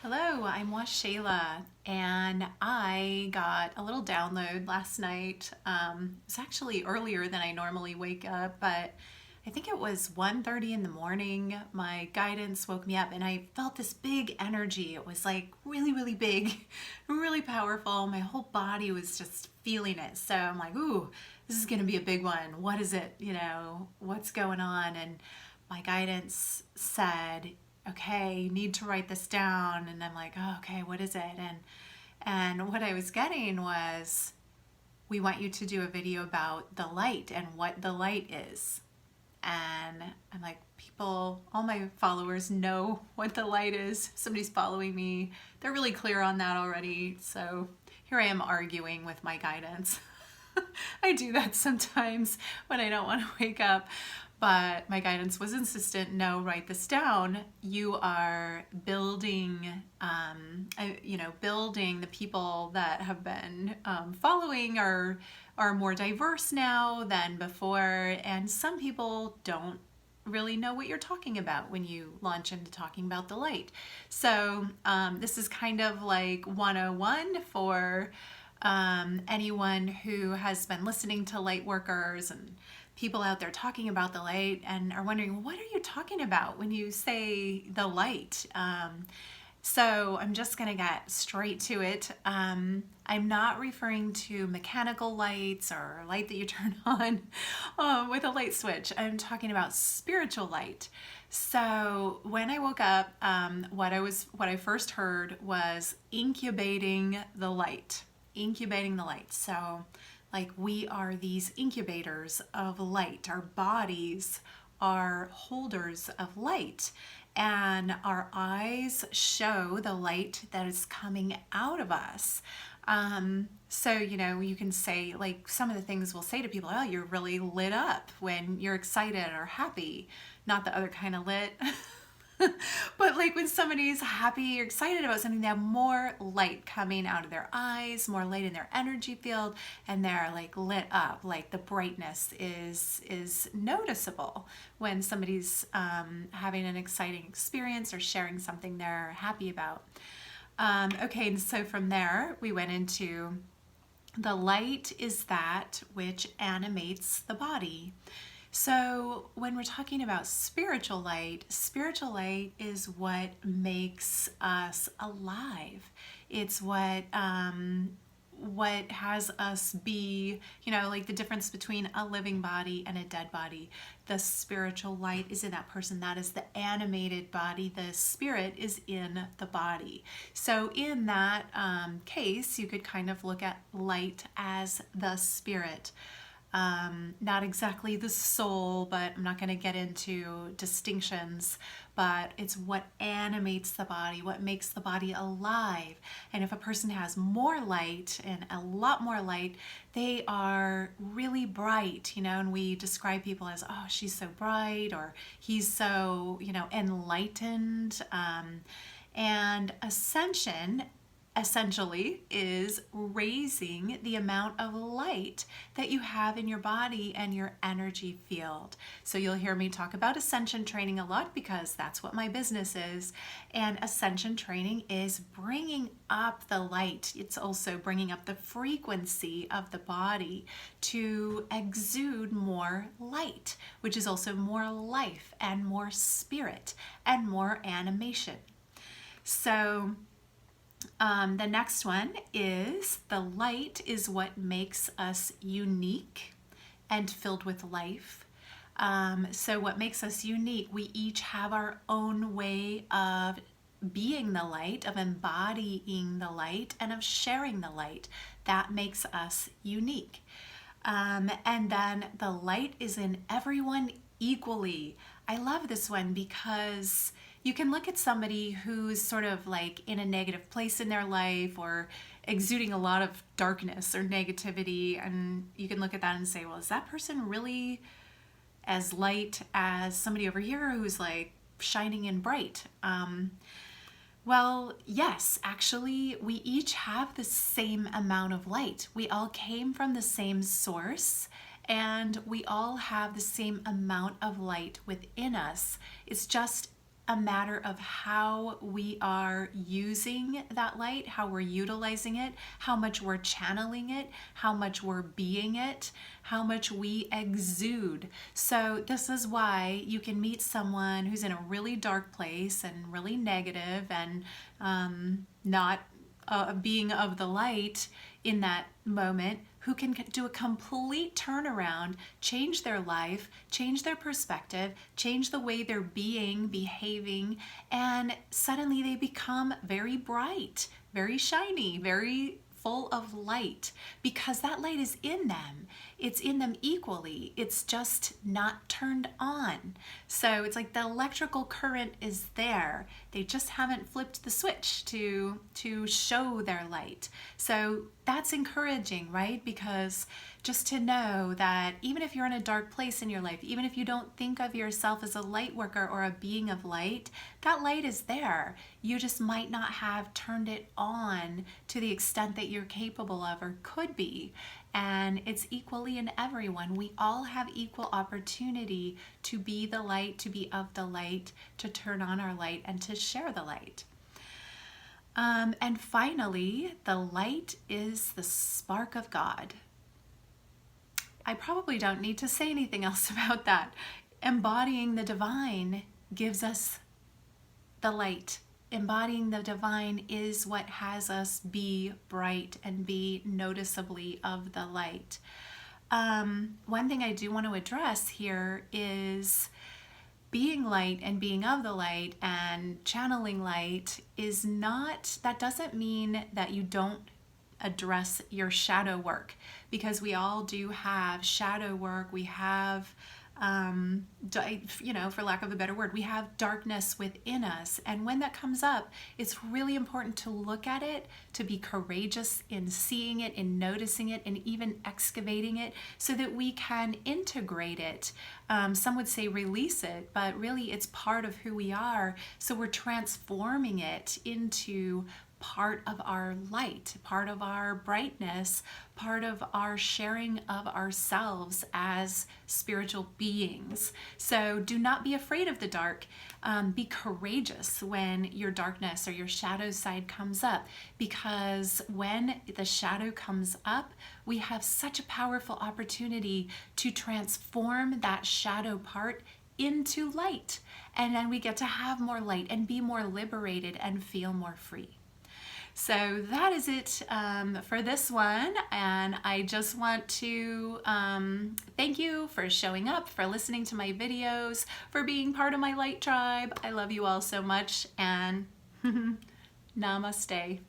Hello, I'm Waxela, and I got a little download last night. It's actually earlier than I normally wake up, but I think it was 1:30 in the morning. My guidance woke me up, and I felt this big energy. It was like really, really big, really powerful. My whole body was just feeling it. So I'm like, ooh, this is going to be a big one. What is it? What's going on? And my guidance said, okay, you need to write this down. And I'm like, oh, okay, what is it? And what I was getting was, we want you to do a video about the light and what the light is. And I'm like, people, all my followers know what the light is. Somebody's following me. They're really clear on that already. So here I am arguing with my guidance. I do that sometimes when I don't want to wake up. But my guidance was insistent, no, write this down. You are building, building the people that have been following are more diverse now than before. And some people don't really know what you're talking about when you launch into talking about the light. So this is kind of like 101 for anyone who has been listening to light workers and people out there talking about the light and are wondering, what are you talking about when you say the light? So I'm just going to get straight to it. I'm not referring to mechanical lights or light that you turn on with a light switch. I'm talking about spiritual light. So when I woke up, what I first heard was incubating the light. Incubating the light. So like we are these incubators of light. Our bodies are holders of light, and our eyes show the light that is coming out of us. So, you can say, like, some of the things we'll say to people, oh, you're really lit up when you're excited or happy, not the other kind of lit. But like when somebody's happy or excited about something, they have more light coming out of their eyes, more light in their energy field, and they're like lit up. Like the brightness is noticeable when somebody's having an exciting experience or sharing something they're happy about. Okay, and so from there we went into the light is that which animates the body. So when we're talking about spiritual light is what makes us alive. It's what has us be, like the difference between a living body and a dead body. The spiritual light is in that person. That is the animated body. The spirit is in the body. So in that case, you could kind of look at light as the spirit. Not exactly the soul, but I'm not going to get into distinctions, but it's what animates the body, what makes the body alive. And if a person has more light and a lot more light, they are really bright, and we describe people as, oh, she's so bright, or he's so, enlightened. And ascension essentially is raising the amount of light that you have in your body and your energy field. So you'll hear me talk about ascension training a lot because that's what my business is. And ascension training is bringing up the light. It's also bringing up the frequency of the body to exude more light, which is also more life and more spirit and more animation. So the next one is the light is what makes us unique and filled with life. So what makes us unique, we each have our own way of being the light, of embodying the light, and of sharing the light. That makes us unique. And then the light is in everyone equally. I love this one because you can look at somebody who's sort of like in a negative place in their life or exuding a lot of darkness or negativity, and you can look at that and say, well, is that person really as light as somebody over here who's like shining and bright? Well, yes, actually, we each have the same amount of light. We all came from the same source, and we all have the same amount of light within us. It's just a matter of how we are using that light, how we're utilizing it, how much we're channeling it, how much we're being it, how much we exude. So this is why you can meet someone who's in a really dark place and really negative and not being of the light in that moment, who can do a complete turnaround, change their life, change their perspective, change the way they're behaving, and suddenly they become very bright, very shiny, very full of light, because that light is in them. It's in them equally. It's just not turned on. So it's like the electrical current is there. They just haven't flipped the switch to show their light. So that's encouraging, right? Because just to know that even if you're in a dark place in your life, even if you don't think of yourself as a light worker or a being of light, that light is there. You just might not have turned it on to the extent that you're capable of or could be. And it's equally in everyone. We all have equal opportunity to be the light, to be of the light, to turn on our light, and to share the light. And finally, the light is the spark of God. I probably don't need to say anything else about that. Embodying the divine gives us the light. Embodying the divine is what has us be bright and be noticeably of the light. One thing I do want to address here is being light and being of the light and channeling light is not, that doesn't mean that you don't address your shadow work, because we all do have shadow work. We have, for lack of a better word, we have darkness within us. And when that comes up, it's really important to look at it, to be courageous in seeing it, in noticing it, and even excavating it so that we can integrate it. Some would say release it, but really it's part of who we are. So we're transforming it into part of our light, part of our brightness, part of our sharing of ourselves as spiritual beings. So do not be afraid of the dark. Be courageous when your darkness or your shadow side comes up, because when the shadow comes up, we have such a powerful opportunity to transform that shadow part into light. And then we get to have more light and be more liberated and feel more free. So that is it for this one, and I just want to thank you for showing up, for listening to my videos, for being part of my light tribe. I love you all so much, and namaste.